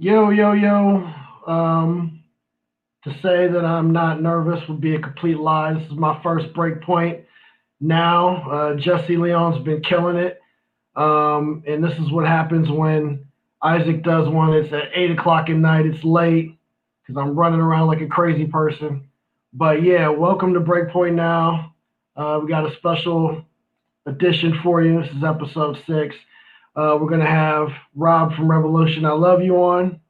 Yo, yo, yo. Um, to say that I'm not nervous would be a complete lie. This is my first breakpoint now. Jesse Leon's been killing it. And this is what happens when Isaac does one. It's at 8 o'clock at night. It's late because I'm running around like a crazy person. But yeah, welcome to Breakpoint Now. We got a special edition for you. This is episode 6. We're going to have Rob from Revolution I Love You on.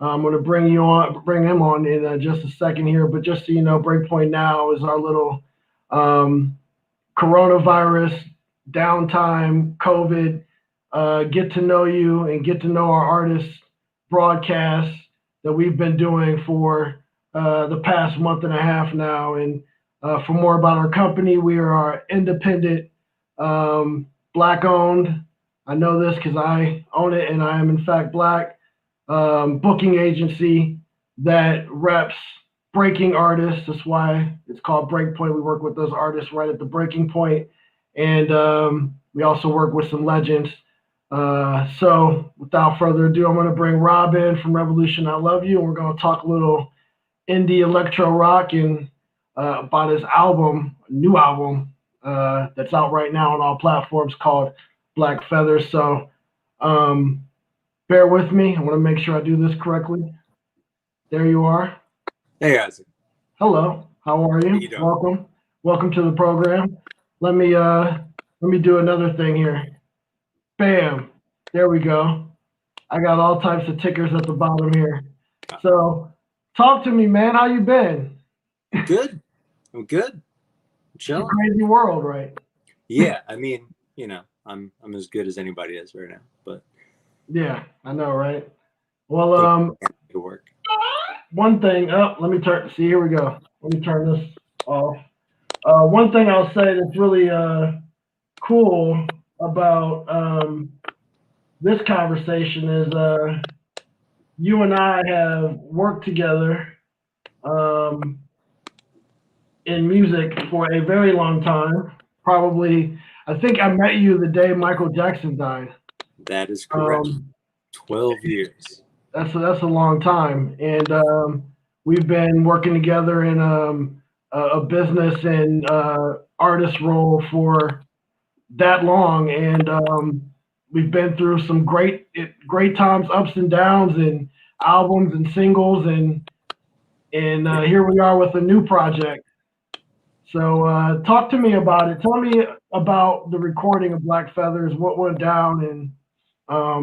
I'm going to bring him on in just a second here. But just so you know, Breakpoint Now is our little um, coronavirus downtime, COVID, get to know you and get to know our artists broadcast that we've been doing for the past month and a half now. And for more about our company, we are our independent, black owned. I know this because I own it and I am in fact black. Booking agency that reps breaking artists. That's why it's called Breakpoint. We work with those artists right at the breaking point, and we also work with some legends. So without further ado, I'm going to bring Rob in from Revolution I Love You, and we're going to talk a little indie electro rock and about his album, new album that's out right now on all platforms called Black Feathers. So bear with me. I want to make sure I do this correctly. There you are. Hey, guys. Hello. How are you? How you doing? Welcome to the program. Let me do another thing here. Bam. There we go. I got all types of tickers at the bottom here. So talk to me, man. How you been? Good. I'm good. I'm It's a chilling. crazy world, right? Yeah, I mean, I'm as good as anybody is right now, but Yeah, I know, right? Well, it work. one thing. Oh, let me turn. See, here we go. Let me turn this off. One thing I'll say that's really cool about this conversation is you and I have worked together um, in music for a very long time. Probably, I think I met you the day Michael Jackson died. That is correct. Um, 12 years. that's a long time, and we've been working together in a business and artist role for that long, and we've been through some great times, ups and downs, and albums and singles, and here we are with a new project. So talk to me about it. Tell me about the recording of Black Feathers, what went down, and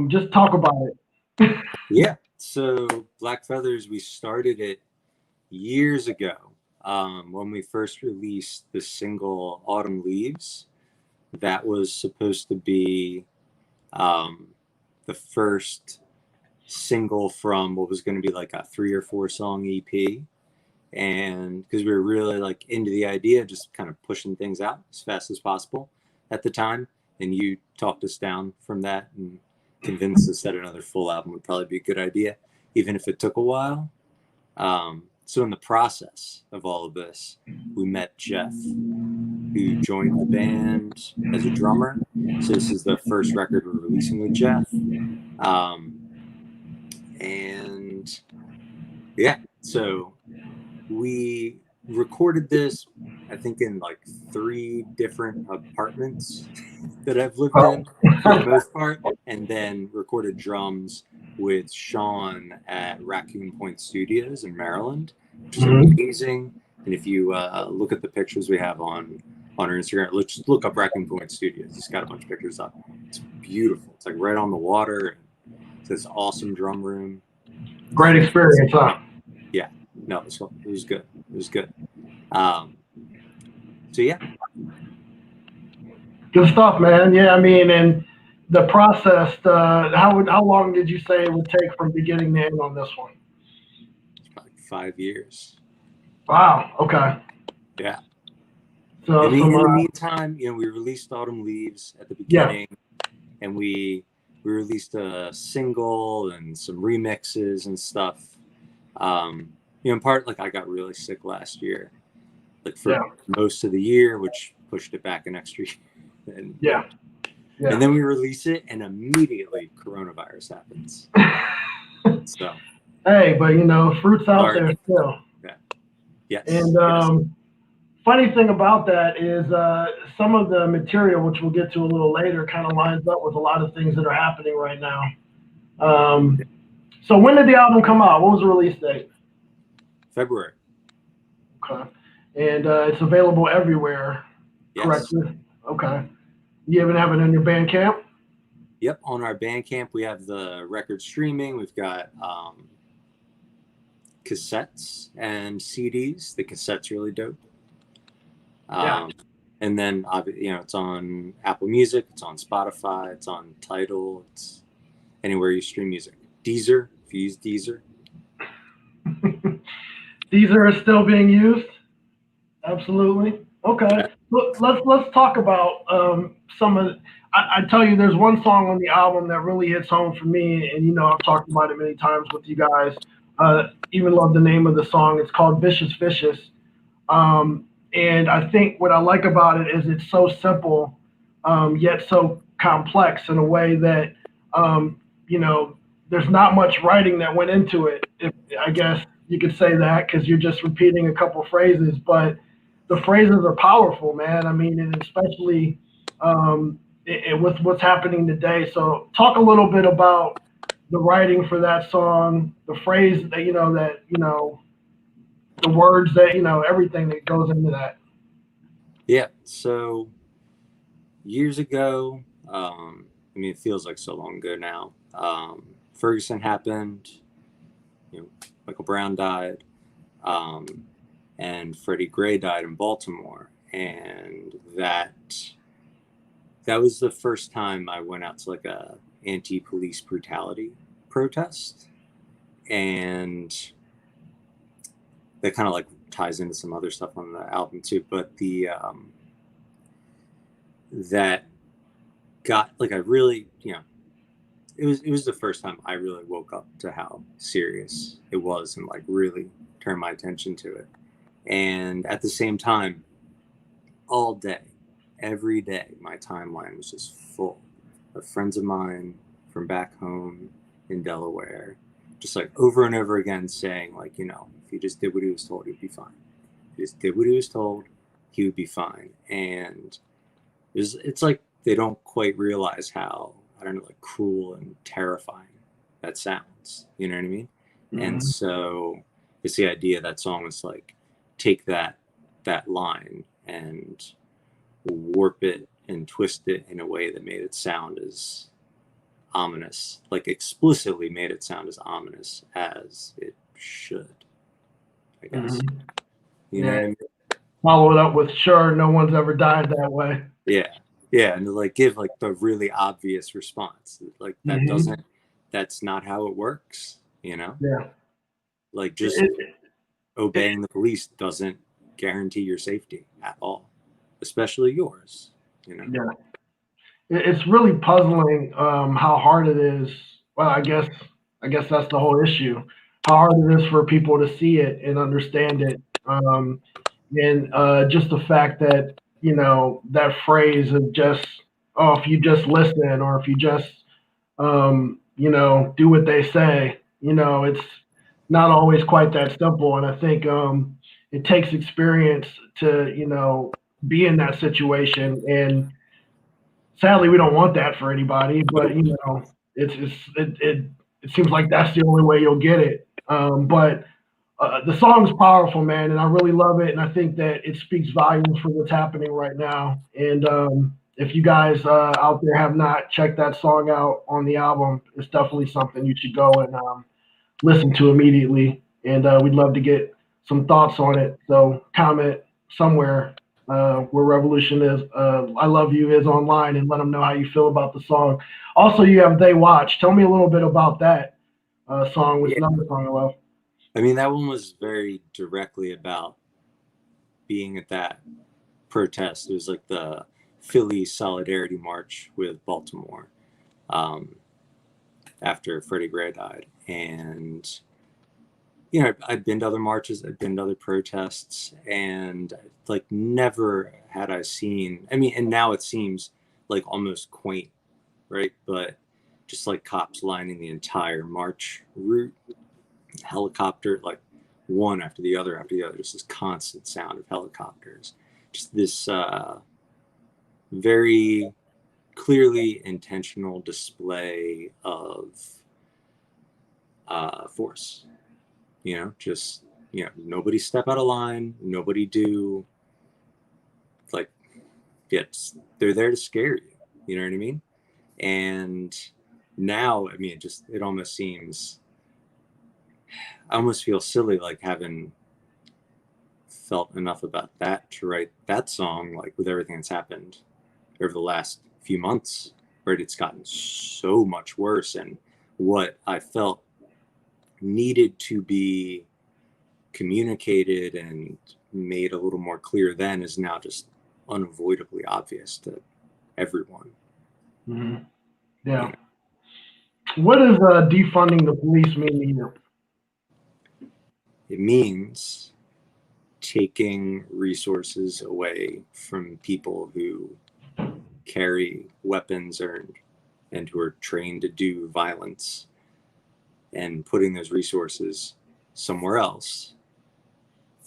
just talk about it. Yeah. So Black Feathers, we started it years ago when we first released the single Autumn Leaves. That was supposed to be the first single from what was going to be like a 3 or 4 song EP. And because we were really like into the idea, just kind of pushing things out as fast as possible at the time. And you talked us down from that and convinced us that another full album would probably be a good idea, even if it took a while. So in the process of all of this, we met Jeff, who joined the band as a drummer. So this is the first record we're releasing with Jeff. And yeah, so we recorded this, I think, in like 3 different apartments that I've lived in for the most part, and then recorded drums with Sean at Raccoon Point Studios in Maryland, which is amazing. And if you look at the pictures we have on our Instagram, let's just look up Raccoon Point Studios. It's got a bunch of pictures up. It's beautiful. It's like right on the water. It's this awesome drum room. Great experience, huh? Yeah. No, it was good. It was good. So yeah. Good stuff, man. Yeah, I mean, and the process. How long did you say it would take from beginning to end on this one? It's probably 5 years. Wow. Okay. Yeah. So in the meantime, we released Autumn Leaves at the beginning, and we released a single and some remixes and stuff. In part, like I got really sick last year, like for most of the year, which pushed it back an extra year. And, and then we release it, and immediately coronavirus happens. So, Hey, but fruit's out sorry. there still. Yeah. Yes. And Yes. funny thing about that is some of the material, which we'll get to a little later, kind of lines up with a lot of things that are happening right now. So when did the album come out? What was the release date? February. Okay. And it's available everywhere, Yes. correctly? Okay. You even have it in your Bandcamp? Yep. On our Bandcamp, we have the record streaming. We've got cassettes and CDs. The cassette's really dope. Yeah. And then, it's on Apple Music, it's on Spotify, it's on Tidal, it's anywhere you stream music. Deezer, if you use Deezer. Deezer is still being used? Absolutely. Okay. Let's talk about some of. I tell you, there's one song on the album that really hits home for me, and I've talked about it many times with you guys. Even love the name of the song. It's called "Vicious Vicious," and I think what I like about it is it's so simple, yet so complex in a way that there's not much writing that went into it. I guess you could say that because you're just repeating a couple phrases, but the phrases are powerful, man. I mean, and especially with what's happening today. So, talk a little bit about the writing for that song, the phrase that the words that everything that goes into that. Yeah. So years ago, it feels like so long ago now. Ferguson happened. Michael Brown died. And Freddie Gray died in Baltimore, and that was the first time I went out to like a anti-police brutality protest, and that kind of like ties into some other stuff on the album too. But the that got like I really it was the first time I really woke up to how serious it was and like really turned my attention to it. And at the same time, all day, every day, my timeline was just full of friends of mine from back home in Delaware, just like over and over again saying like, if he just did what he was told, he'd be fine. If he just did what he was told, he would be fine. And it's like they don't quite realize how, I don't know, like cruel and terrifying that sounds. You know what I mean? Mm-hmm. And so it's the idea that song is like, take that line and warp it and twist it in a way that made it sound as ominous, like explicitly made it sound as ominous as it should, I guess. Mm-hmm. You know what I mean? Follow it up with "Sure, no one's ever died that way." Yeah, and to like give like the really obvious response, like that mm-hmm. That's not how it works, Yeah. Like just obeying the police doesn't guarantee your safety at all, especially yours. Yeah, it's really puzzling how hard it is. Well, I guess that's the whole issue. How hard it is for people to see it and understand it, and just the fact that that phrase of just if you just listen or if you just do what they say, it's not always quite that simple. And I think it takes experience to be in that situation. And sadly, we don't want that for anybody. But it seems like that's the only way you'll get it. But the song's powerful, man, and I really love it. And I think that it speaks volumes for what's happening right now. And if you guys out there have not checked that song out on the album, it's definitely something you should go and listen to immediately. And we'd love to get some thoughts on it. So comment somewhere where Revolution is. I Love You is online, and let them know how you feel about the song. Also, you have They Watch. Tell me a little bit about that song, which is another song I love. I mean, that one was very directly about being at that protest. It was like the Philly Solidarity March with Baltimore after Freddie Gray died. And, I'd been to other marches, I'd been to other protests, and like never had I seen, and now it seems like almost quaint, right? But just like cops lining the entire march route, helicopter, like one after the other, just this constant sound of helicopters, just this very clearly intentional display of force. Just nobody step out of line, nobody do, like, yes, they're there to scare you. You know what I mean? And now, I mean, it almost seems, I almost feel silly, like, having felt enough about that to write that song, like, with everything that's happened over the last few months, right? It's gotten so much worse, and what I felt needed to be communicated and made a little more clear then is now just unavoidably obvious to everyone. Mm-hmm. Yeah. What does defunding the police mean to you? It means taking resources away from people who carry weapons and who are trained to do violence, and putting those resources somewhere else,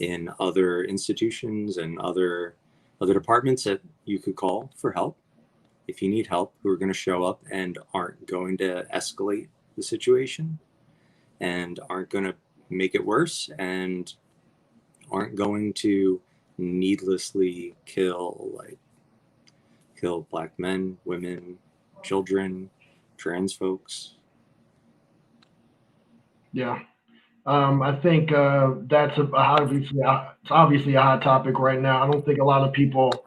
in other institutions and other departments that you could call for help if you need help, who are going to show up and aren't going to escalate the situation and aren't going to make it worse and aren't going to needlessly kill black men, women, children, trans folks. Yeah. I think that's it's obviously a hot topic right now. I don't think a lot of people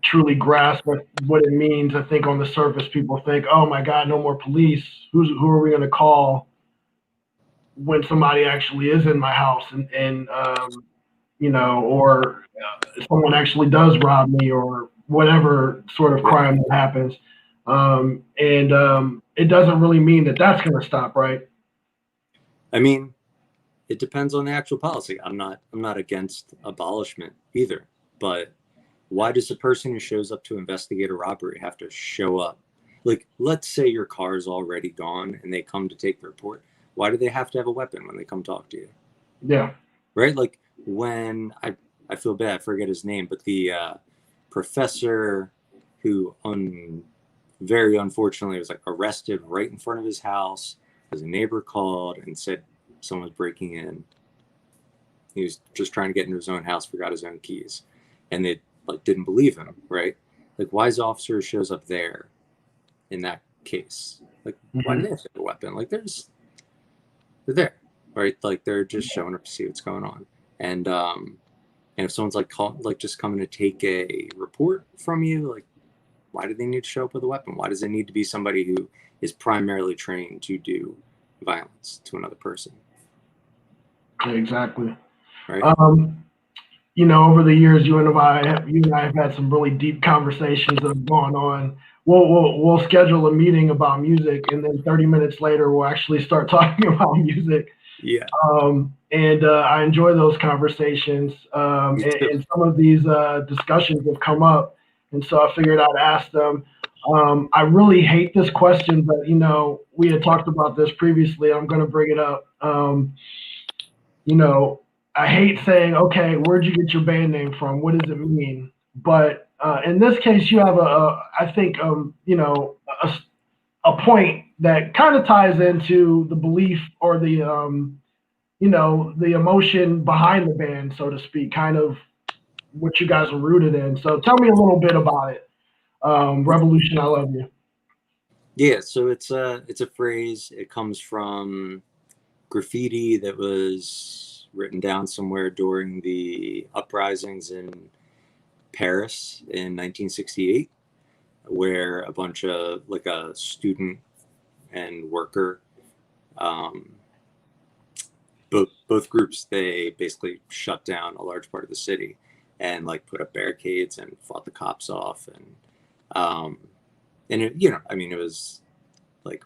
truly grasp what it means. I think on the surface, people think, "Oh my God, no more police. Who are we going to call when somebody actually is in my house and or someone actually does rob me or whatever sort of crime that happens." It doesn't really mean that that's going to stop, right? I mean, it depends on the actual policy. I'm not against abolishment either, but why does the person who shows up to investigate a robbery have to show up? Like, let's say your car's already gone and they come to take the report. Why do they have to have a weapon when they come talk to you? Yeah. Right? Like, when I feel bad, I forget his name, but the professor who very unfortunately was, like, arrested right in front of his house because a neighbor called and said someone was breaking in. He was just trying to get into his own house, forgot his own keys, and they, like, didn't believe him, right? Like, why is the officer shows up there in that case? Like, why do they have to have a weapon? Like, they're there, right? Like, they're just showing up to see what's going on. And if someone's just coming to take a report from you, like, why do they need to show up with a weapon? Why does it need to be somebody who is primarily trained to do violence to another person? Exactly. Right. Over the years, you and I have had some really deep conversations that have gone on. We'll schedule a meeting about music, and then 30 minutes later, we'll actually start talking about music. Yeah. I enjoy those conversations. And some of these discussions have come up, and so I figured I'd ask them. I really hate this question, but we had talked about this previously. I'm going to bring it up. I hate saying, okay, where'd you get your band name from? What does it mean? But in this case, you have I think, a point that kind of ties into the belief or the emotion behind the band, so to speak, kind of what you guys are rooted in. So tell me a little bit about it. Revolution, I love you. Yeah. So it's a phrase. It comes from graffiti that was written down somewhere during the uprisings in Paris in 1968, where a bunch of, like, a student and worker, both groups, they basically shut down a large part of the city and, like, put up barricades and fought the cops off, and it, it was like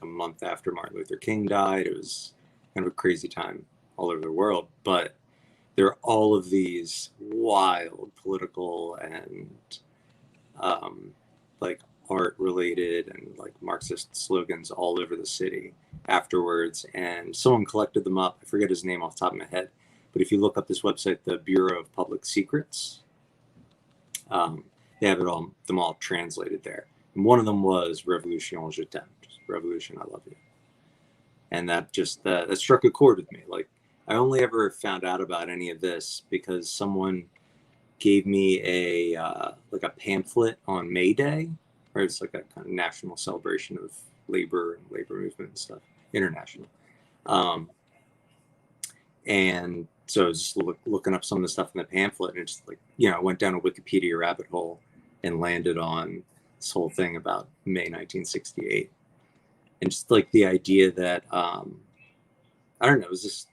a month after Martin Luther King died. It was kind of a crazy time all over the world, but there are all of these wild political and like art related and like Marxist slogans all over the city afterwards. And someone collected them up. I forget his name off the top of my head, but if you look up this website, the Bureau of Public Secrets, they have them all translated there. And one of them was Revolution, je t'aime, Revolution, I love you. And that just, that struck a chord with me. Like, I only ever found out about any of this because someone gave me a pamphlet on May Day, right? It's like a kind of national celebration of labor and labor movement and stuff, international. And so I was just looking up some of the stuff in the pamphlet, and just like, I went down a Wikipedia rabbit hole and landed on this whole thing about May 1968. And just like the idea that, I don't know, it was just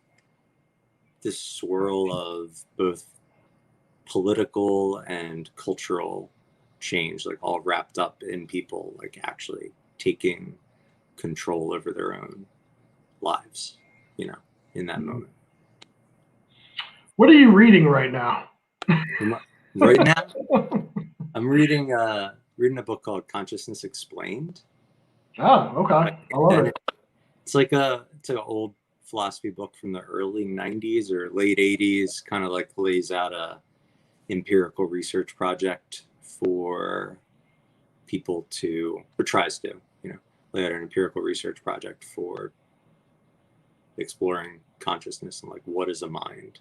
this swirl of both political and cultural change, like all wrapped up in people like actually taking control over their own lives, in that moment. What are you reading right now? Right now, I'm reading a book called Consciousness Explained. Oh, okay. I love it. It's like an old philosophy book from the early 90s or late 80s, kind of like lays out a empirical research project for people to, or tries to, lay out an empirical research project for exploring consciousness and like what is a mind,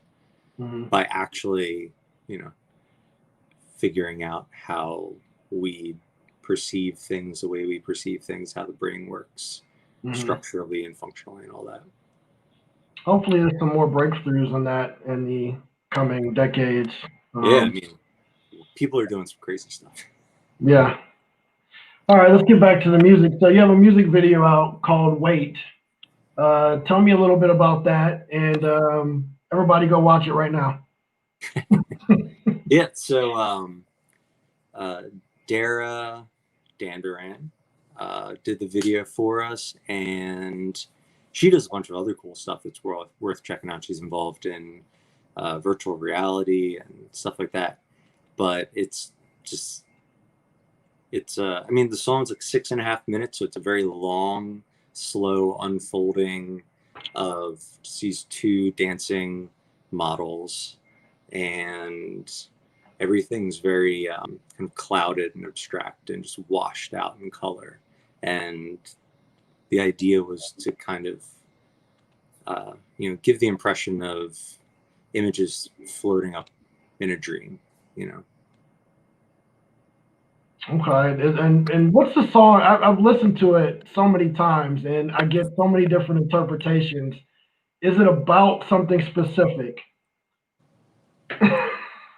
by actually, figuring out how we perceive things, the way we perceive things, how the brain works structurally and functionally and all that. Hopefully there's some more breakthroughs on that in the coming decades. Yeah, I mean, people are doing some crazy stuff. Yeah. All right, let's get back to the music. So you have a music video out called Wait. Tell me a little bit about that, and everybody go watch it right now. Yeah, so Dara Dandaran did the video for us, and she does a bunch of other cool stuff that's worth checking out. She's involved in virtual reality and stuff like that. But it's I mean, the song's like 6.5 minutes, so it's a very long, slow unfolding of these two dancing models, and everything's very kind of clouded and abstract and just washed out in color. And the idea was to kind of, give the impression of images floating up in a dream, Okay, and what's the song? I've listened to it so many times, and I get so many different interpretations. Is it about something specific?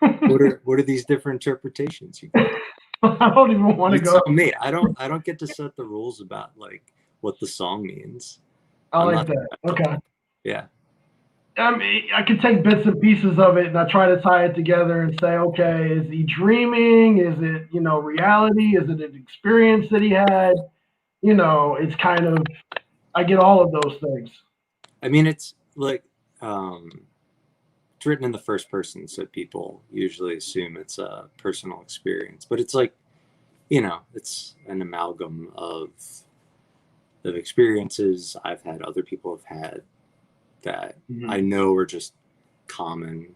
What are these different interpretations you get? I don't even want to go. Tell me. I don't get to set the rules about like what the song means. I like that. Okay. Yeah. I mean, I can take bits and pieces of it, and I try to tie it together and say, okay, is he dreaming? Is it, reality? Is it an experience that he had? It's kind of, I get all of those things. I mean, it's like, it's written in the first person, so people usually assume it's a personal experience, but it's like, it's an amalgam of experiences I've had, other people have had, that I know are just common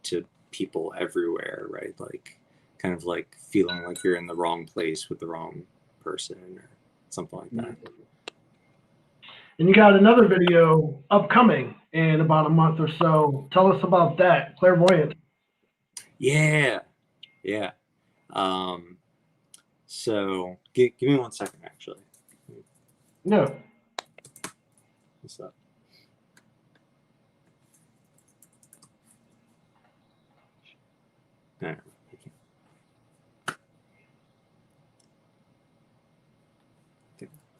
to people everywhere, right? Like, kind of like feeling like you're in the wrong place with the wrong person or something like that. And you got another video upcoming in about a month or so. Tell us about that, Clairvoyant. Yeah. So give me 1 second, actually. No. What's up? No,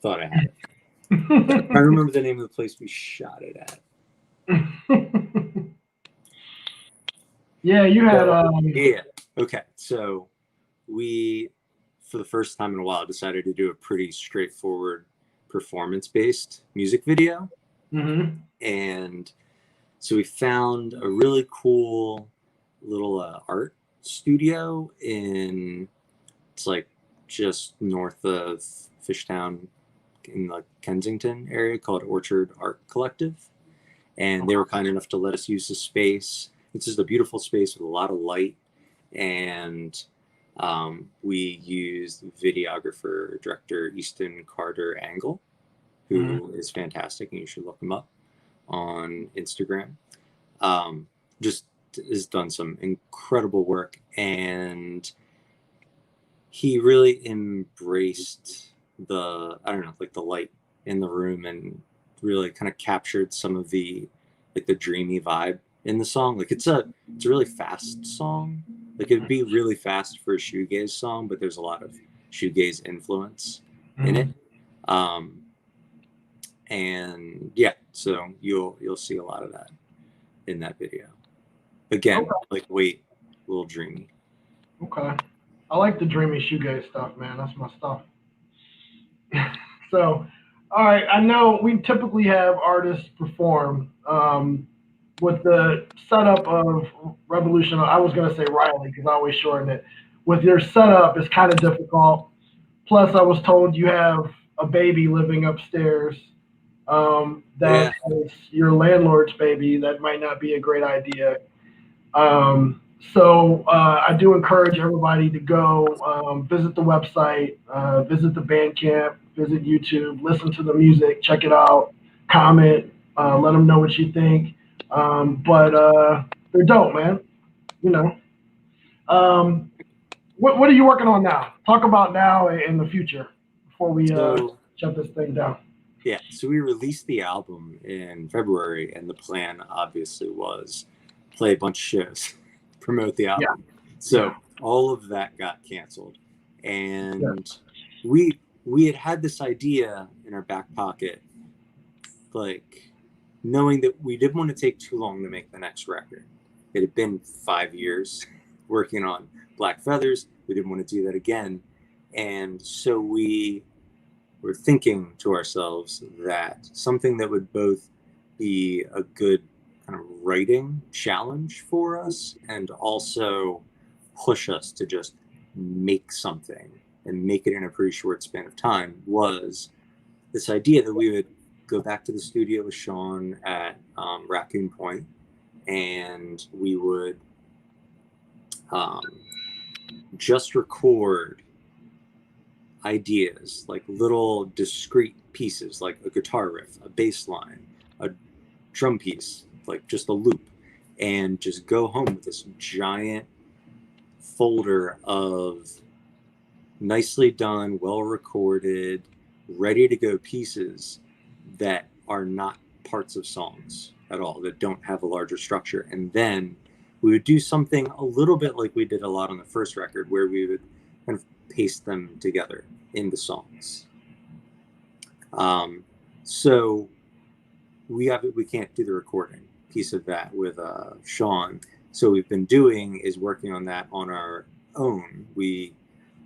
thought I had it. I remember the name of the place we shot it at. Yeah, you had. Yeah. Okay. So we, for the first time in a while, decided to do a pretty straightforward performance-based music video. And so we found a really cool little art studio it's like just north of Fishtown in the Kensington area called Orchard Art Collective. And they were kind enough to let us use the space. It's just a beautiful space with a lot of light. And we used videographer, director Easton Carter Angle, who is fantastic, and you should look him up on Instagram. Just has done some incredible work, and he really embraced the, I don't know, like the light in the room, and really kind of captured some of the like the dreamy vibe in the song. Like it's a really fast song. Like it'd be really fast for a shoegaze song, but there's a lot of shoegaze influence in it. And yeah, so you'll see a lot of that in that video. Again, like a little dreamy. Okay. I like the dreamy shoegaze stuff, man. That's my stuff. So, all right. I know we typically have artists perform with the setup of Revolution. I was going to say Riley because I always shorten it. With your setup, it's kind of difficult. Plus, I was told you have a baby living upstairs. That is your landlord's baby. That might not be a great idea. So I do encourage everybody to go visit the website, visit the Bandcamp, visit YouTube, listen to the music, check it out, comment, let them know what you think. But they're dope, man. You know. What are you working on now? Talk about now and the future before we shut this thing down. Yeah, so we released the album in February, and the plan obviously was play a bunch of shows, promote the album. Yeah. So all of that got canceled, and we had this idea in our back pocket, like knowing that we didn't want to take too long to make the next record. It had been 5 years working on Black Feathers. We didn't want to do that again, and so we were thinking to ourselves that something that would both be a good kind of writing challenge for us and also push us to just make something and make it in a pretty short span of time was this idea that we would go back to the studio with Sean at Raccoon Point, and we would just record ideas, like little discrete pieces, like a guitar riff, a bass line, a drum piece, like just a loop, and just go home with this giant folder of nicely done, well recorded, ready to go pieces that are not parts of songs at all, that don't have a larger structure. And then we would do something a little bit like we did a lot on the first record, where we would kind of paste them together into songs. So we can't do the recording piece of that with Sean. So what we've been doing is working on that on our own.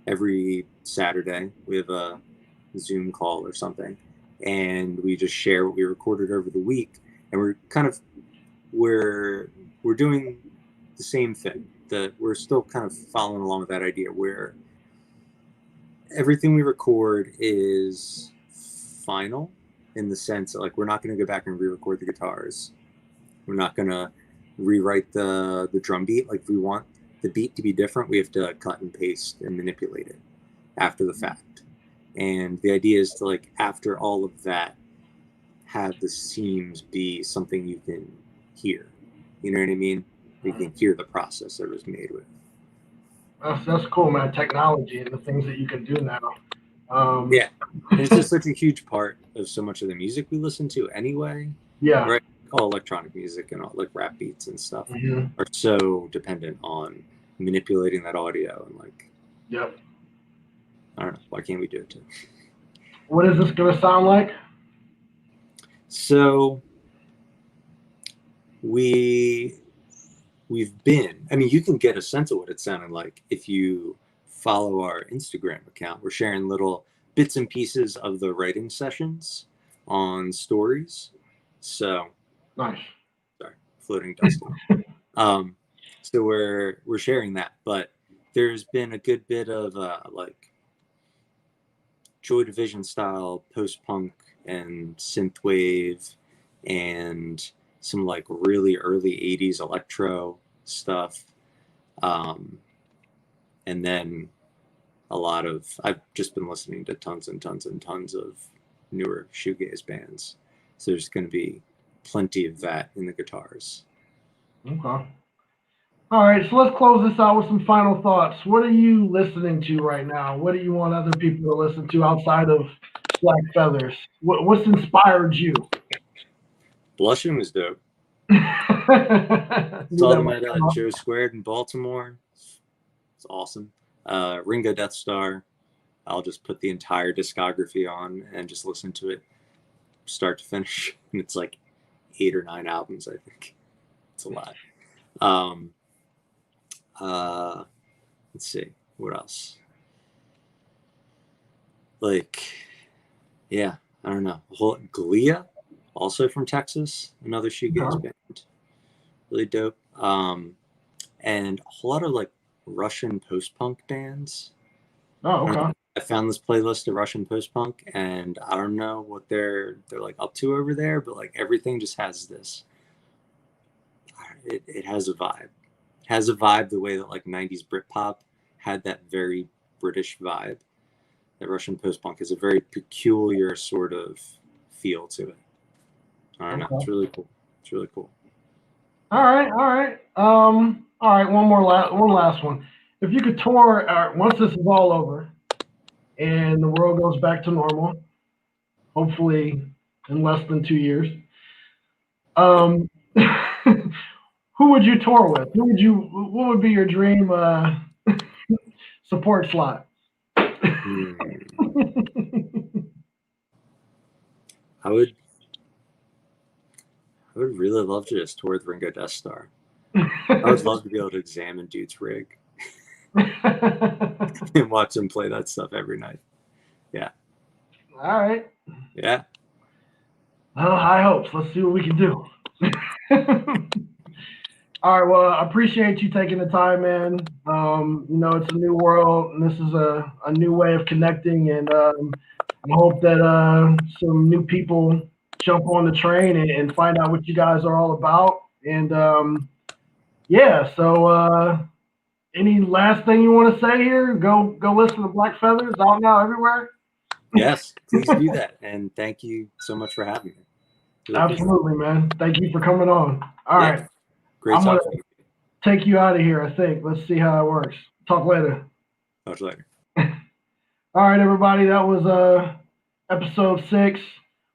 Every Saturday we have a Zoom call or something, and we just share what we recorded over the week. And we're doing the same thing, that we're still kind of following along with that idea where everything we record is final, in the sense that, like, we're not going to go back and re-record the guitars. We're not going to rewrite the drum beat. Like, if we want the beat to be different, we have to cut and paste and manipulate it after the fact. And the idea is to, like, after all of that, have the seams be something you can hear. You know what I mean? You can hear the process that it was made with. That's cool, man. Technology and the things that you can do now. Yeah, and it's just such a huge part of so much of the music we listen to anyway. Yeah. Right. All electronic music and all, like, rap beats and stuff are so dependent on manipulating that audio and, like. Yep. I don't know. Why can't we do it too? What is this gonna sound like? So we've been, I mean, you can get a sense of what it sounded like if you follow our Instagram account. We're sharing little bits and pieces of the writing sessions on stories. So nice. Sorry, floating dust. So we're sharing that, but there's been a good bit of like Joy Division style post-punk and synthwave and some like really early 80s electro stuff. And then I've just been listening to tons and tons and tons of newer shoegaze bands. So there's going to be plenty of that in the guitars. Okay. All right, so let's close this out with some final thoughts. What are you listening to right now? What do you want other people to listen to outside of Black Feathers? What's inspired you? Blushing was dope. Saw Saw them at Joe Squared in Baltimore. It's awesome. Ringo Death Star. I'll just put the entire discography on and just listen to it start to finish. And it's like 8 or 9 albums, I think. It's a lot. Let's see. What else? Like, yeah, I don't know. Glia, also from Texas, another shoegaze band. Really dope. And a whole lot of like Russian post-punk bands. Oh, okay. I found this playlist of Russian post-punk, and I don't know what they're like up to over there, but like everything just has this. It has a vibe. It has a vibe the way that like 90s Britpop had that very British vibe. That Russian post-punk has a very peculiar sort of feel to it. I don't know. It's really cool. It's really cool. All right. All right. One last one. If you could tour once this is all over, and the world goes back to normal, hopefully in less than 2 years. Who would you tour with? What would be your dream support slot? I would really love to just tour with Ringo Death Star. I would love to be able to examine dude's rig and watch him play that stuff every night. Yeah. All right. Yeah. Well, high hopes. Let's see what we can do. All right. Well, I appreciate you taking the time, man. It's a new world, and this is a new way of connecting, and I hope that some new people jump on the train and find out what you guys are all about. And so any last thing you want to say here? Go listen to Black Feathers, out now everywhere. Yes, please do that. And thank you so much for having me. Absolutely, man. Thank you for coming on. All right. Great I'm going talking. to take you out of here, I think. Let's see how it works. Talk later. Talk later. All right, everybody. That was episode 6.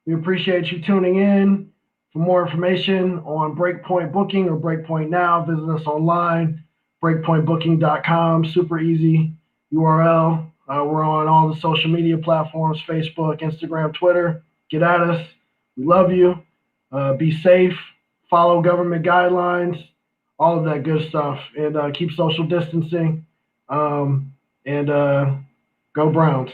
We appreciate you tuning in. For more information on Breakpoint Booking or Breakpoint Now, visit us online, breakpointbooking.com. Super easy URL. We're on all the social media platforms, Facebook, Instagram, Twitter. Get at us. We love you. Be safe. Follow government guidelines. All of that good stuff. And keep social distancing. And go Browns.